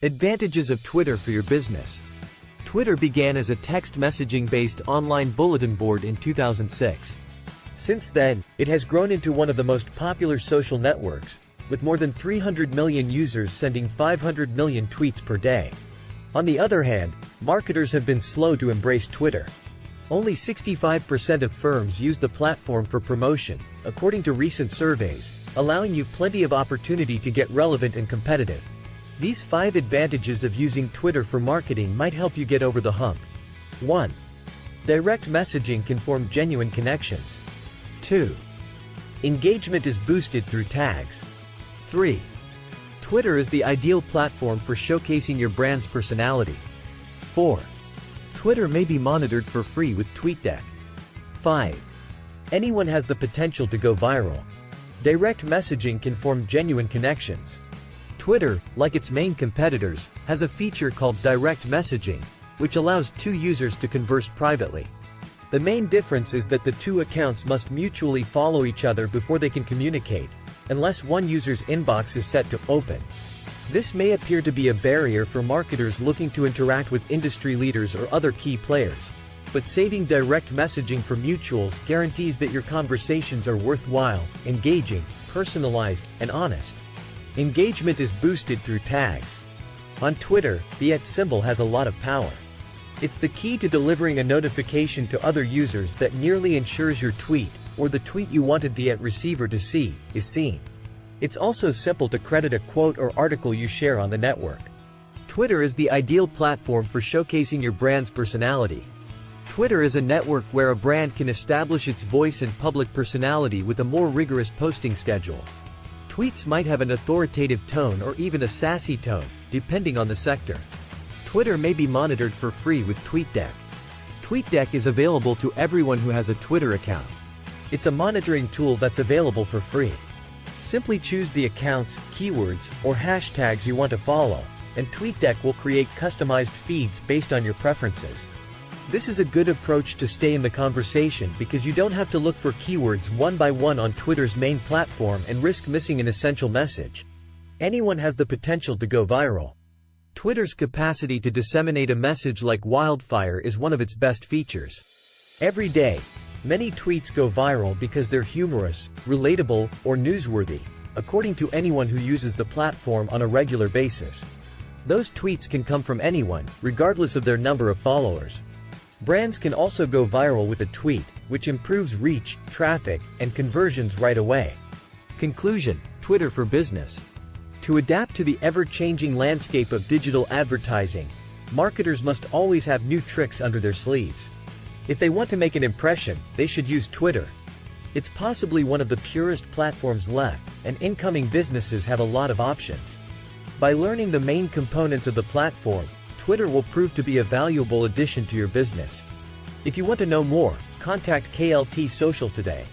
Advantages of Twitter for your business. Twitter began as a text messaging-based online bulletin board in 2006. Since then, it has grown into one of the most popular social networks, with more than 300 million users sending 500 million tweets per day. On the other hand, marketers have been slow to embrace Twitter. Only 65% of firms use the platform for promotion, according to recent surveys, allowing you plenty of opportunity to get relevant and competitive. These 5 advantages of using Twitter for marketing might help you get over the hump. 1. Direct messaging can form genuine connections. 2. Engagement is boosted through tags. 3. Twitter is the ideal platform for showcasing your brand's personality. 4. Twitter may be monitored for free with TweetDeck. 5. Anyone has the potential to go viral. Direct messaging can form genuine connections. Twitter, like its main competitors, has a feature called direct messaging, which allows 2 users to converse privately. The main difference is that the 2 accounts must mutually follow each other before they can communicate, unless one user's inbox is set to open. This may appear to be a barrier for marketers looking to interact with industry leaders or other key players, but saving direct messaging for mutuals guarantees that your conversations are worthwhile, engaging, personalized, and honest. Engagement is boosted through tags. On Twitter, the @ symbol has a lot of power. It's the key to delivering a notification to other users that nearly ensures your tweet, or the tweet you wanted the receiver to see, is seen. It's also simple to credit a quote or article you share on the network. Twitter is the ideal platform for showcasing your brand's personality. Twitter is a network where a brand can establish its voice and public personality with a more rigorous posting schedule. Tweets might have an authoritative tone or even a sassy tone, depending on the sector. Twitter may be monitored for free with TweetDeck. TweetDeck is available to everyone who has a Twitter account. It's a monitoring tool that's available for free. Simply choose the accounts, keywords, or hashtags you want to follow, and TweetDeck will create customized feeds based on your preferences. This is a good approach to stay in the conversation because you don't have to look for keywords one by one on Twitter's main platform and risk missing an essential message. Anyone has the potential to go viral. Twitter's capacity to disseminate a message like wildfire is one of its best features. Every day, many tweets go viral because they're humorous, relatable, or newsworthy, according to anyone who uses the platform on a regular basis. Those tweets can come from anyone, regardless of their number of followers. Brands can also go viral with a tweet, which improves reach, traffic, and conversions right away. Conclusion: Twitter for business. To adapt to the ever-changing landscape of digital advertising, marketers must always have new tricks under their sleeves. If they want to make an impression, they should use Twitter. It's possibly one of the purest platforms left, and incoming businesses have a lot of options. By learning the main components of the platform, Twitter will prove to be a valuable addition to your business. If you want to know more, contact KLT Social today.